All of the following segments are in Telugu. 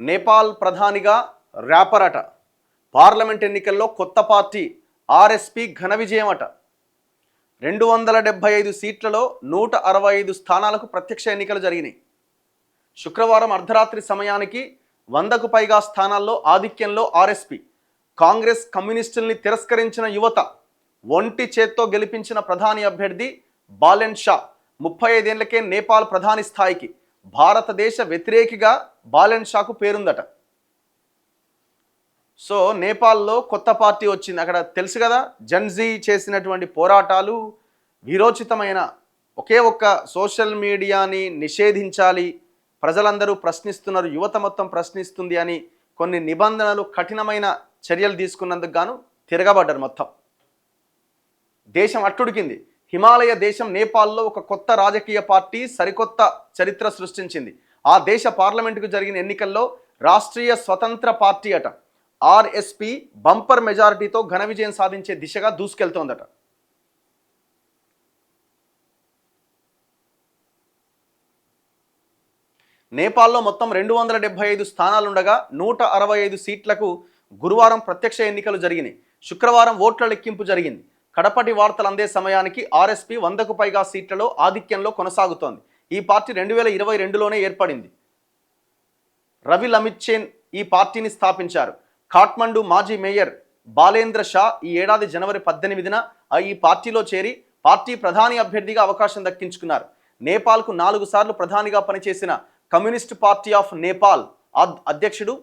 నేపాల్ ప్రధానిగా ర్యాపర్ అట. పార్లమెంట్ ఎన్నికల్లో కొత్త పార్టీ ఆర్ఎస్పీ ఘన విజయం అట. 275 సీట్లలో 165 స్థానాలకు ప్రత్యక్ష ఎన్నికలు జరిగినాయి. శుక్రవారం అర్ధరాత్రి సమయానికి 100కు పైగా స్థానాల్లో ఆధిక్యంలో ఆర్ఎస్పీ. కాంగ్రెస్ కమ్యూనిస్టుల్ని తిరస్కరించిన యువత ఒంటి చేత్తో గెలిపించిన ప్రధాని అభ్యర్థి బాలెన్ షా 35 ఏళ్లకే నేపాల్ ప్రధాని స్థాయికి. భారతదేశ వ్యతిరేకిగా బాలెన్ షాకు పేరుందట. సో నేపాల్లో కొత్త పార్టీ వచ్చింది. అక్కడ తెలుసు కదా, జన్జీ చేసినటువంటి పోరాటాలు వీరోచితమైన. ఒకే ఒక్క సోషల్ మీడియాని నిషేధించాలి, ప్రజలందరూ ప్రశ్నిస్తున్నారు, యువత మొత్తం ప్రశ్నిస్తుంది అని కొన్ని నిబంధనలు, కఠినమైన చర్యలు తీసుకున్నందుకు గాను తిరగబడ్డారు. మొత్తం దేశం అట్టుడికింది. హిమాలయ దేశం నేపాల్లో ఒక కొత్త రాజకీయ పార్టీ సరికొత్త చరిత్ర సృష్టించింది. ఆ దేశ పార్లమెంటుకు జరిగిన ఎన్నికల్లో రాష్ట్రీయ స్వతంత్ర పార్టీ అట ఆర్ఎస్పీ బంపర్ మెజారిటీతో ఘన విజయం సాధించే దిశగా దూసుకెళ్తోందట. నేపాల్లో మొత్తం 275 స్థానాలుండగా 165 సీట్లకు గురువారం ప్రత్యక్ష ఎన్నికలు జరిగినాయి. శుక్రవారం ఓట్ల లెక్కింపు జరిగింది. కడపటి వార్తలు అందే సమయానికి ఆర్ఎస్పీ 100కు పైగా సీట్లలో ఆధిక్యంలో కొనసాగుతోంది. ఈ పార్టీ 2022లోనే ఏర్పడింది. రవి లమిచ్చేన్ ఈ పార్టీని స్థాపించారు. ఖాట్మండు మాజీ మేయర్ బాలేంద్ర షా ఈ ఏడాది జనవరి 18న ఈ పార్టీలో చేరి పార్టీ ప్రధాని అభ్యర్థిగా అవకాశం దక్కించుకున్నారు. నేపాల్కు 4 సార్లు ప్రధానిగా పనిచేసిన కమ్యూనిస్ట్ పార్టీ ఆఫ్ నేపాల్ అధ్యక్షుడు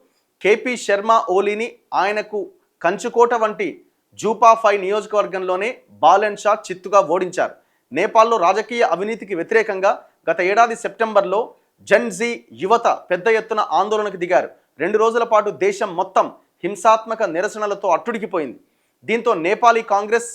కేపీ శర్మ ఓలీని ఆయనకు కంచుకోట వంటి జూపా 5 నియోజకవర్గంలోనే బాలెన్ షా చిత్తుగా ఓడించారు. నేపాల్లో రాజకీయ అవినీతికి వ్యతిరేకంగా గత ఏడాది సెప్టెంబర్లో జన్జీ యువత పెద్ద ఎత్తున ఆందోళనకు దిగారు. 2 రోజుల పాటు దేశం మొత్తం హింసాత్మక నిరసనలతో అట్టుడికిపోయింది. దీంతో Nepali Congress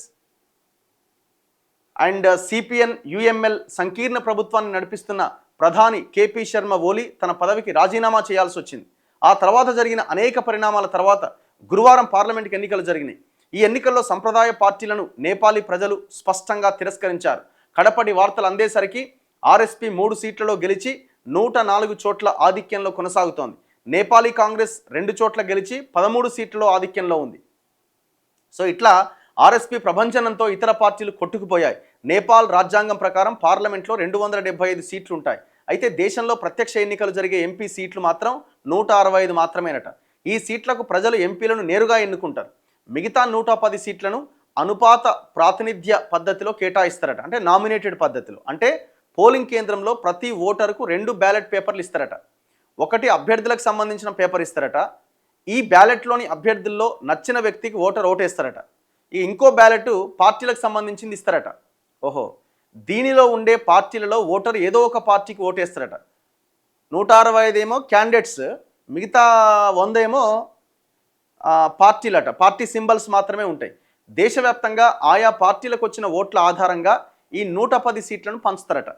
and CPN UML సంకీర్ణ ప్రభుత్వాన్ని నడిపిస్తున్న ప్రధాని కేపీ శర్మ ఓలీ తన పదవికి రాజీనామా చేయాల్సి వచ్చింది. ఆ తర్వాత జరిగిన అనేక పరిణామాల తర్వాత గురువారం పార్లమెంట్కి ఎన్నికలు జరిగినాయి. ఈ ఎన్నికల్లో సంప్రదాయ పార్టీలను నేపాలీ ప్రజలు స్పష్టంగా తిరస్కరించారు. కడపటి వార్తలు అందేసరికి ఆర్ఎస్పీ 3 సీట్లలో గెలిచి 104 చోట్ల ఆధిక్యంలో కొనసాగుతోంది. నేపాలీ కాంగ్రెస్ 2 చోట్ల గెలిచి 13 సీట్లలో ఆధిక్యంలో ఉంది. సో ఇట్లా ఆర్ఎస్పీ ప్రభంజనంతో ఇతర పార్టీలు కొట్టుకుపోయాయి. నేపాల్ రాజ్యాంగం ప్రకారం పార్లమెంట్లో 275 సీట్లు ఉంటాయి. అయితే దేశంలో ప్రత్యక్ష ఎన్నికలు జరిగే ఎంపీ సీట్లు మాత్రం 165 మాత్రమేనట. ఈ సీట్లకు ప్రజలు ఎంపీలను నేరుగా ఎన్నుకుంటారు. మిగతా 110 సీట్లను అనుపాత ప్రాతినిధ్య పద్ధతిలో కేటాయిస్తారట. అంటే నామినేటెడ్ పద్ధతిలో. అంటే పోలింగ్ కేంద్రంలో ప్రతి ఓటరుకు 2 బ్యాలెట్ పేపర్లు ఇస్తారట. ఒకటి అభ్యర్థులకు సంబంధించిన పేపర్ ఇస్తారట. ఈ బ్యాలెట్లోని అభ్యర్థుల్లో నచ్చిన వ్యక్తికి ఓటేస్తారట. ఈ ఇంకో బ్యాలెట్ పార్టీలకు సంబంధించింది ఇస్తారట. ఓహో, దీనిలో ఉండే పార్టీలలో ఓటరు ఏదో ఒక పార్టీకి ఓటేస్తారట. 165 ఏమో క్యాండిడేట్స్, మిగతా 100 ఏమో పార్టీలట. పార్టీ సింబల్స్ మాత్రమే ఉంటాయి. దేశవ్యాప్తంగా ఆయా పార్టీలకు వచ్చిన ఓట్ల ఆధారంగా ఈ 110 సీట్లను పంచుతారట.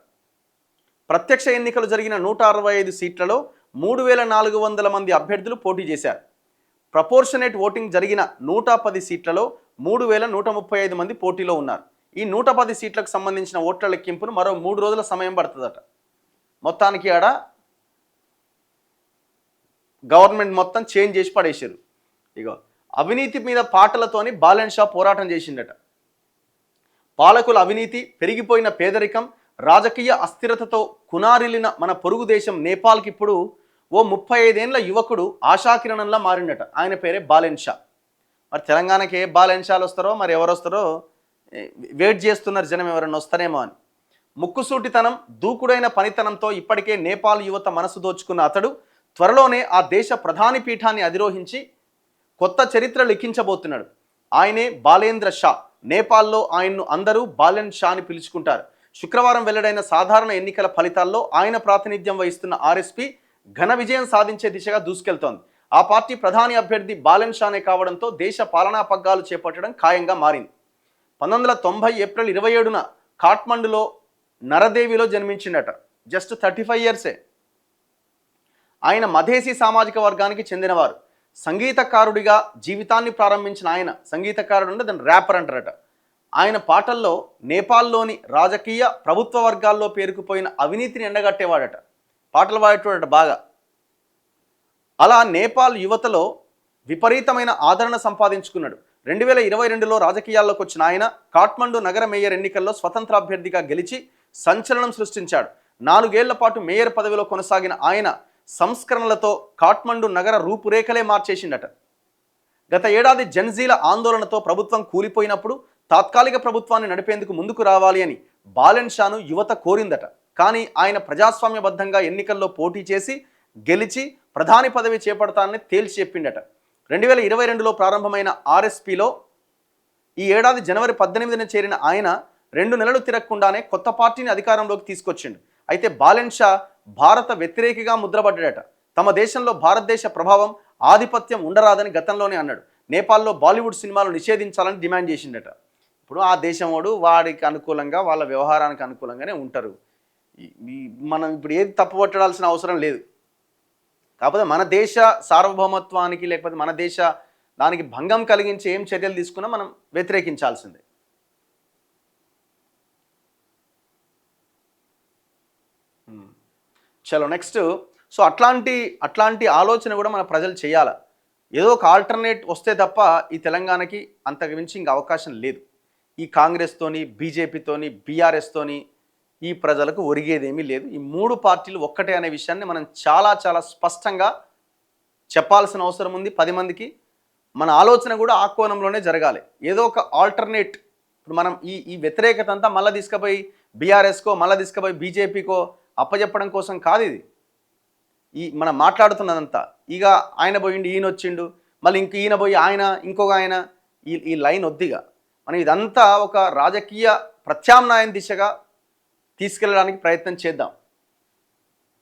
ప్రత్యక్ష ఎన్నికలు జరిగిన 165 సీట్లలో 3400 మంది అభ్యర్థులు పోటీ చేశారు. ప్రపోర్షనేట్ ఓటింగ్ జరిగిన 110 సీట్లలో 3135 మంది పోటీలో ఉన్నారు. ఈ 110 సీట్లకు సంబంధించిన ఓట్ల లెక్కింపును మరో 3 రోజుల సమయం పడుతుందట. మొత్తానికి ఆడ గవర్నమెంట్ మొత్తం చేంజ్ చేసి పడేసారు. ఇగో అవినీతి మీద పాటలతోని బాలెన్ షా పోరాటం చేసిండట. పాలకుల అవినీతి, పెరిగిపోయిన పేదరికం, రాజకీయ అస్థిరతతో కునారిల్లిన మన పొరుగు దేశం నేపాల్కి ఇప్పుడు ఓ 35 ఏళ్ల యువకుడు ఆశాకిరణంలా మారిండట. ఆయన పేరే బాలెన్ షా. మరి తెలంగాణకి ఏ బాలెన్ షాలు వస్తారో, మరి ఎవరు వస్తారో వెయిట్ చేస్తున్నారు జనం, ఎవరైనా వస్తారేమో అని. ముక్కుసూటితనం, దూకుడైన పనితనంతో ఇప్పటికే నేపాల్ యువత మనసు దోచుకున్న అతడు త్వరలోనే ఆ దేశ ప్రధాని పీఠాన్ని అధిరోహించి కొత్త చరిత్ర లిఖించబోతున్నాడు. ఆయనే బాలేంద్ర షా. నేపాల్లో ఆయన్ను అందరూ బాలెన్ షా అని పిలుచుకుంటారు. శుక్రవారం వెల్లడైన సాధారణ ఎన్నికల ఫలితాల్లో ఆయన ప్రాతినిధ్యం వహిస్తున్న ఆర్ఎస్పీ ఘన విజయం సాధించే దిశగా దూసుకెళ్తోంది. ఆ పార్టీ ప్రధాని అభ్యర్థి బాలెన్ షానే కావడంతో దేశ పాలనా పగ్గాలు చేపట్టడం ఖాయంగా మారింది. 1990 ఏప్రిల్ 27న ఖాట్మండులో నరదేవిలో జన్మించిండట. జస్ట్ 35 ఇయర్సే. ఆయన మధేసి సామాజిక వర్గానికి చెందినవారు. సంగీతకారుడిగా జీవితాన్ని ప్రారంభించిన ఆయన, సంగీతకారుడు అంటే దాన్ని ర్యాపర్ అంటారట. ఆయన పాటల్లో నేపాల్లోని రాజకీయ ప్రభుత్వ వర్గాల్లో పేరుకుపోయిన అవినీతిని ఎండగట్టేవాడట. పాటలు పాడేటోడట బాగా. అలా నేపాల్ యువతలో విపరీతమైన ఆదరణ సంపాదించుకున్నాడు. 2022లో రాజకీయాల్లోకి వచ్చిన ఆయన కాఠ్మండు నగర మేయర్ ఎన్నికల్లో స్వతంత్ర అభ్యర్థిగా గెలిచి సంచలనం సృష్టించాడు. 4 ఏళ్ల పాటు మేయర్ పదవిలో కొనసాగిన ఆయన సంస్కరణలతో కాఠ్మండు నగర రూపురేఖలే మార్చేసిండట. గత ఏడాది జన్జీల ఆందోళనతో ప్రభుత్వం కూలిపోయినప్పుడు తాత్కాలిక ప్రభుత్వాన్ని నడిపేందుకు ముందుకు రావాలి అని బాలెన్ షాను యువత కోరిందట. కానీ ఆయన ప్రజాస్వామ్యబద్ధంగా ఎన్నికల్లో పోటీ చేసి గెలిచి ప్రధాని పదవి చేపడతానని తేల్చి చెప్పిండట. 2022లో ప్రారంభమైన ఆర్ఎస్పీలో ఈ ఏడాది జనవరి 18న చేరిన ఆయన 2 నెలలు తిరగకుండానే కొత్త పార్టీని అధికారంలోకి తీసుకొచ్చిండు. అయితే బాలెన్ షా భారత వ్యతిరేకిగా ముద్రపడ్డాడట. తమ దేశంలో భారతదేశ ప్రభావం ఆధిపత్యం ఉండరాదని గతంలోనే అన్నాడు. నేపాల్లో బాలీవుడ్ సినిమాలు నిషేధించాలని డిమాండ్ చేసిండట. ఇప్పుడు ఆ దేశం వాడు వాడికి అనుకూలంగా వాళ్ళ వ్యవహారానికి అనుకూలంగానే ఉంటారు. మనం ఇప్పుడు ఏది తప్పు పట్టడాల్సిన అవసరం లేదు. కాకపోతే మన దేశ సార్వభౌమత్వానికి లేకపోతే మన దేశ దానికి భంగం కలిగించే ఏం చర్యలు తీసుకున్నా మనం వ్యతిరేకించాల్సిందే. చలో నెక్స్ట్. సో అట్లాంటి ఆలోచన కూడా మన ప్రజలు చేయాలి. ఏదో ఒక ఆల్టర్నేట్ వస్తే తప్ప ఈ తెలంగాణకి అంతకు మించి ఇంకా అవకాశం లేదు. ఈ కాంగ్రెస్తోని, బీజేపీతోని, బీఆర్ఎస్తోని ఈ ప్రజలకు ఒరిగేదేమీ లేదు. ఈ 3 పార్టీలు ఒక్కటే అనే విషయాన్ని మనం చాలా చాలా స్పష్టంగా చెప్పాల్సిన అవసరం ఉంది 10 మందికి. మన ఆలోచన కూడా ఆ కోణంలోనే జరగాలి. ఏదో ఒక ఆల్టర్నేట్. ఇప్పుడు మనం ఈ వ్యతిరేకత అంతా మళ్ళీ తీసుకుపోయి బీఆర్ఎస్కో మళ్ళీ తీసుకుపోయి బీజేపీకో అప్పచెప్పడం కోసం కాదు ఇది. మనం మాట్లాడుతున్నదంతా ఇక ఆయన పోయిండు, ఈయన వచ్చిండు, మళ్ళీ ఈయన పోయి ఆయన ఇంకొక ఆయన, ఈ లైన్ వద్దిగా. మనం ఇదంతా ఒక రాజకీయ ప్రత్యామ్నాయం దిశగా తీసుకెళ్ళడానికి ప్రయత్నం చేద్దాం.